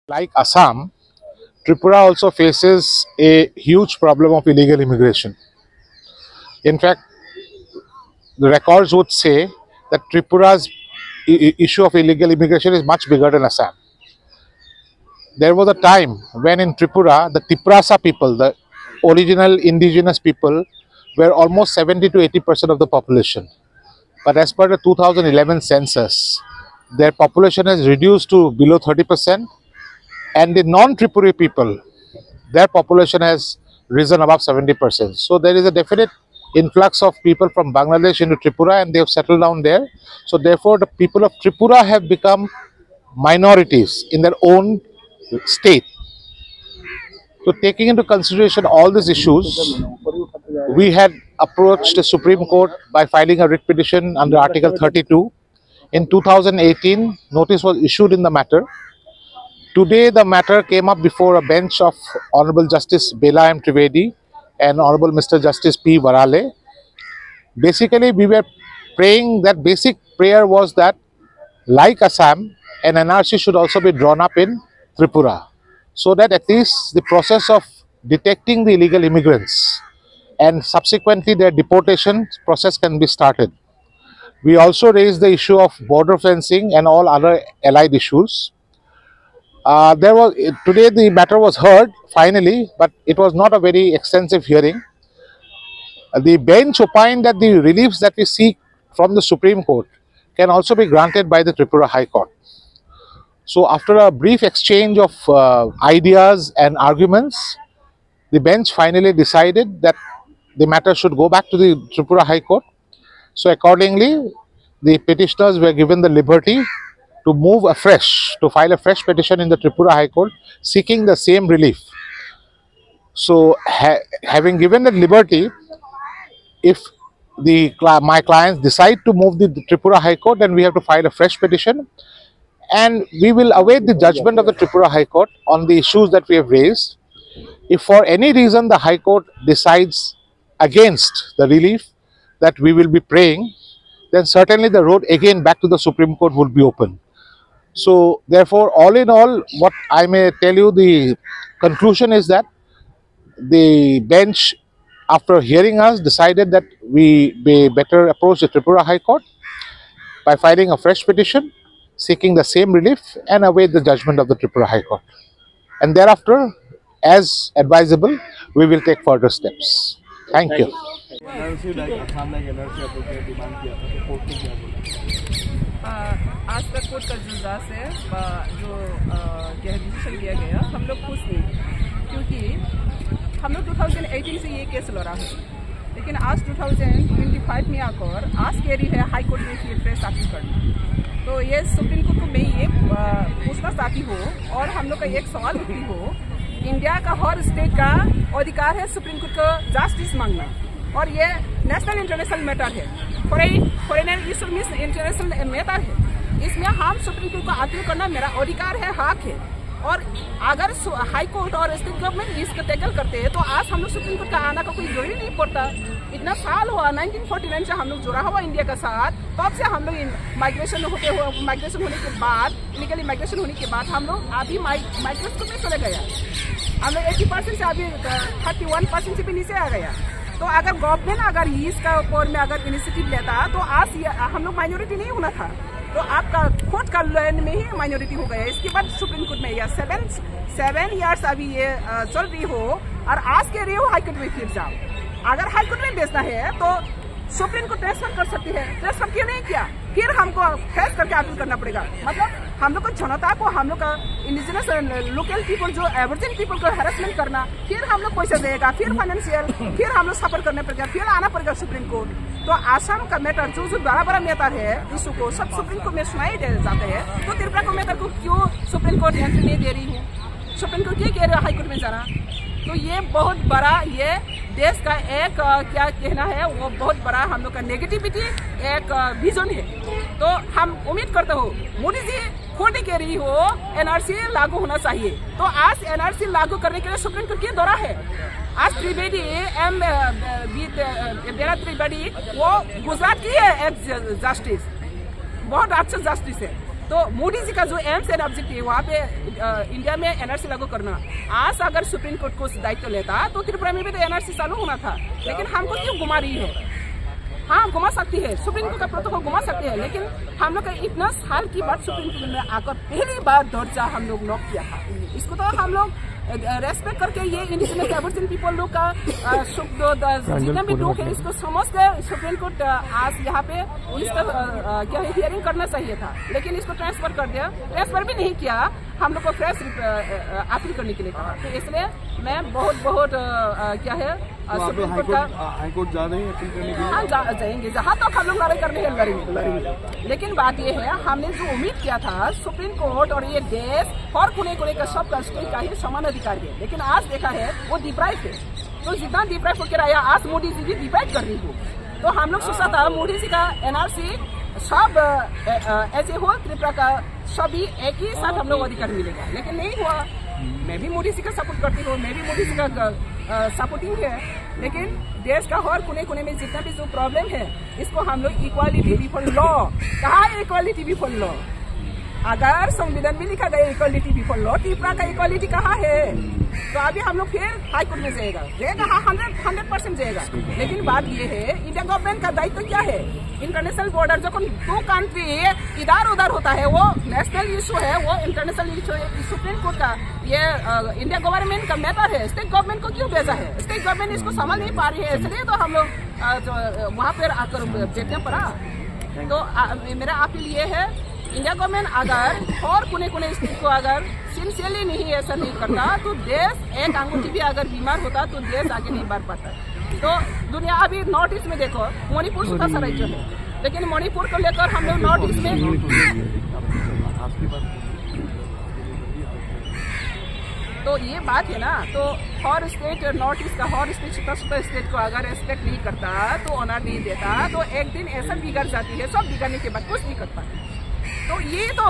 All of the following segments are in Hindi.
Like Assam, Tripura also faces a huge problem of illegal immigration. In fact, the records would say that Tripura's issue of illegal immigration is much bigger than Assam. There was a time when in Tripura, the Tiprasa people, the original indigenous people, were almost 70 to 80% of the population. But as per the 2011 census, their population has reduced to below 30%, and the non-Tripuri people, their population has risen above 70%. So there is a definite influx of people from Bangladesh into Tripura, and they have settled down there. So therefore, the people of Tripura have become minorities in their own state. So taking into consideration all these issues, we had approached the Supreme Court by filing a writ petition under Article 32. In 2018, notice was issued in the matter. Today, the matter came up before a bench of Honorable Justice Bela M. Trivedi and Honorable Mr. Justice P. Varale. Basically, we were praying, that basic prayer was that, like Assam, an NRC should also be drawn up in Tripura, so that at least the process of detecting the illegal immigrants and subsequently their deportation process can be started. We also raised the issue of border fencing and all other allied issues. Today the matter was heard finally, but it was not a very extensive hearing. The bench opined that the reliefs that we seek from the Supreme Court can also be granted by the Tripura High Court. So after a brief exchange of ideas and arguments, the bench finally decided that the matter should go back to the Tripura High Court. So accordingly, the petitioners were given the liberty to move afresh, to file a fresh petition in the Tripura High Court seeking the same relief. So having given that liberty, if my clients decide to move the Tripura High Court, then we have to file a fresh petition, and we will await the judgment of the Tripura High Court on the issues that we have raised. If for any reason the High Court decides against the relief that we will be praying, then certainly the road again back to the Supreme Court will be open. So therefore, all in all, what I may tell you, the conclusion is that the bench, after hearing us, decided that we may better approach the Tripura High Court by filing a fresh petition seeking the same relief and await the judgment of the Tripura High Court. And thereafter, as advisable, we will take further steps. Thank you. आज तक कोर्ट का जुजा से जो डिसीजन दिया गया, हम लोग खुश नहीं, क्योंकि हम लोग 2018 से ये केस लड़ा है, लेकिन आज 2025 में आकर आज कह रही है हाई कोर्ट में फिर फ्रेश अपील करना। तो ये सुप्रीम कोर्ट को मैं ये पूछना चाहती हूँ, और हम लोग का एक सवाल उठती हो, इंडिया का हर स्टेट का अधिकार है सुप्रीम कोर्ट को जस्टिस मांगना, और ये नेशनल इंटरनेशनल मैटर है, foreigner issue means international matter है। इसमें हम सुप्रीम कोर्ट को अपील करना मेरा अधिकार है, हक है। और अगर हाई कोर्ट और स्टेट गवर्नमेंट इसको टैकल करते हैं, तो आज हम लोग सुप्रीम कोर्ट का आना का कोई जरूरी नहीं पड़ता। इतना साल हुआ, 1949 से हम लोग जुड़ा हुआ इंडिया का साथ, तब से हम लोग माइग्रेशन होने के बाद, इलीगली माइग्रेशन होने के बाद हम लोग अभी माइग्रेशन में चले गया। हम लोग 80% से अभी 31% से भी नीचे आ गया। तो अगर गवर्नमेंट अगर इसका ऊपर में अगर इनिशिएटिव लेता, तो आज हम लोग माइनॉरिटी नहीं होना था। तो आपका खुद का लैंड में ही माइनॉरिटी हो गया। इसके बाद सुप्रीम कोर्ट में या 7 इयर्स अभी ये चल रही हो, और आज कह रही हो हाई कोर्ट में फिर जाओ। अगर हाई कोर्ट में भेजना है तो सुप्रीम कोर्ट ट्रांसफर कर सकती है, ट्रांसफर क्यों नहीं किया? फिर हमको फेस करके अपील करना पड़ेगा। मतलब हम लोग को जनता को, हम लोग का इंडिजिनस लोकल पीपल, जो एवरजिन पीपल को हैरेसमेंट करना, फिर हम लोग पैसा देगा, फिर फाइनेंशियल, फिर हम लोग सफर करने पड़ेगा, फिर आना पड़ेगा सुप्रीम कोर्ट। तो आसाम का मैटर जो बड़ा मैटर है, इशू को सब सुप्रीम कोर्ट में सुनाई दे जाते हैं। तो त्रिपुरा को मैटर को क्यों सुप्रीम कोर्ट एंट्री नहीं दे रही है? सुप्रीम कोर्ट ये कह रहे हो हाई कोर्ट में जाना। तो ये बहुत बड़ा, ये देश का एक क्या कहना है, वो बहुत बड़ा हम लोग का नेगेटिविटी एक विजन है। तो हम उम्मीद करते हो मोदी जी खुद कह रही हो एनआरसी लागू होना चाहिए। तो आज एनआरसी लागू करने के लिए सुप्रीम कोर्ट के दौरा है। आज त्रिवेदी बेला त्रिवेदी वो गुजरात की है एक जस्टिस, बहुत अच्छा जस्टिस है। तो मोदी जी का जो एम्स एंड ऑब्जेक्टिव वहाँ पे इंडिया में एनआरसी लागू करना, आज अगर सुप्रीम कोर्ट को दायित्व लेता तो त्रिपुरा में भी तो एनआरसी चालू होना था, लेकिन हमको क्यों घुमा रही है? हाँ, घुमा सकती है, सुप्रीम कोर्ट का प्रोटोकॉल घुमा सकते हैं, लेकिन हम लोग का इतना साल की बात सुप्रीम कोर्ट में आकर पहली बार दर्जा हम लोग नॉक किया था। इसको तो हम लोग रेस्पेक्ट करके ये इंडिजिनस एबोरिजिन पीपल लोग का सुख जितना भी दुख है इसको समझ के सुप्रीम कोर्ट आज यहाँ पे इसका क्या हियरिंग करना चाहिए था, लेकिन इसको ट्रांसफर कर दिया। ट्रांसफर भी नहीं किया, हम लोग को फ्रेश अपील करने के लिए कहा। तो इसलिए मैं बहुत क्या है सुप्रीम कोर्ट का हाईकोर्ट जा रहे हैं अपील करने के लिए। हाँ, जाएंगे, जहाँ तक हम लोग लड़ाई करने हैं लड़ेंगे। लेकिन बात ये है, हमने जो उम्मीद किया था सुप्रीम कोर्ट और ये देश और कोने का सब स्टेट का ही समान अधिकार है, लेकिन आज देखा है वो डिप्राइव है। तो जितना डिप्राइव होकर आया, आज मोदी जी भी डिप्राइव कर रही हो। तो हम लोग सोचा था मोदी जी का एनआरसी सब ऐसे हो, त्रिपुरा का सभी एक ही साथ हम लोग अधिकार मिलेगा, लेकिन नहीं हुआ। मैं भी मोदी जी का सपोर्ट करती हूँ, मैं भी मोदी जी का सपोर्टिंग है, लेकिन देश का हर कोने में जितना भी जो प्रॉब्लम है इसको हम लोग इक्वालिटी बिफोर लॉ, कहा इक्वालिटी बिफोर लॉ? अगर संविधान में लिखा गया इक्वालिटी बिफोर लॉ, त्रिपुरा का इक्वालिटी कहाँ है? तो अभी हम लोग फिर हाईकोर्ट में जाएगा 100% जाएगा। लेकिन बात ये है, इंडिया गवर्नमेंट का दायित्व क्या है? इंटरनेशनल बॉर्डर जो दो कंट्री इधर उधर होता है वो नेशनल इशू है, वो इंटरनेशनल इशू है। सुप्रीम कोर्ट का ये इंडिया गवर्नमेंट का मैटर है, स्टेट गवर्नमेंट को क्यों भेजा है? स्टेट गवर्नमेंट इसको संभाल नहीं पा रही है, इसलिए तो हम लोग वहाँ पर आकर बैठने पड़ा। तो मेरा अपील ये है, इंडिया गवर्नमेंट अगर और कोने स्टेट को अगर सिंसियरली नहीं ऐसा नहीं करता तो देश एक अंगूठी भी अगर बीमार होता तो देश आगे नहीं बढ़ पाता। तो दुनिया अभी नॉर्थ ईस्ट में देखो, मणिपुर छोटा सा राज्य है, लेकिन मणिपुर को लेकर हम लोग नॉर्थ ईस्ट में तो ये बात है ना। तो हर स्टेट नॉर्थ ईस्ट का हर स्टेट छोटा स्टेट को अगर रेस्पेक्ट नहीं करता तो ऑनर नहीं देता तो एक दिन ऐसा बिगड़ जाती है, सब बिगड़ने के बाद कुछ नहीं कर पाते। तो ये तो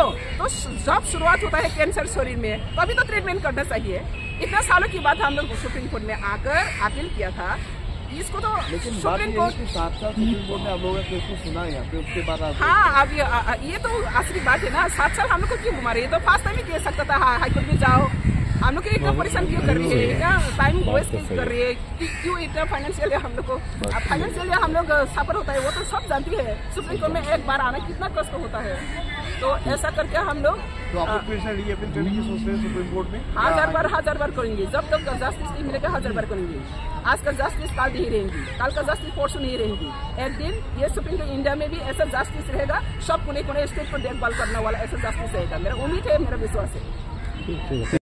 जब शुरुआत होता है कैंसर शरीर में तो अभी तो ट्रीटमेंट करना चाहिए। इतना सालों की बात हम लोग सुप्रीम कोर्ट में आकर अपील किया था, इसको तो लेकिन सुप्रीम कोर्ट सुप्रीम कोर्ट ने आप लोगों का केस सुना है, फिर उसके बाद हाँ, अब ये तो असली बात है ना। 7 साल हम लोग को क्यों घुमा रही है? तो फास्ट टाइम ही कह सकता था हाईकोर्ट में जाओ। हम लोग इतना परेशान क्यों कर रही है, इतना टाइम वेस्ट कर रही है, क्यों इतना फाइनेंशियल हम लोग को फाइनेंशियल हम लोग सफर होता है, वो तो सब जानती है। सुप्रीम कोर्ट में एक बार आना कितना कष्ट होता है। तो ऐसा करके हम लोग तो आप फिर से रीअपील करने की सोच रहे हैं सुप्रीम कोर्ट में? 1000 बार करेंगे, जब तक जस्टिस नहीं मिलेगा 1000 बार करेंगे। आज का जस्टिस कल नहीं रहेंगी, कल का जस्टिस परसों नहीं रहेंगी। एक दिन ये सुप्रीम कोर्ट इंडिया में भी ऐसा जस्टिस रहेगा, सब कोने स्टेट को देखभाल करने वाला ऐसा जस्टिस रहेगा। मेरा उम्मीद है, मेरा विश्वास है।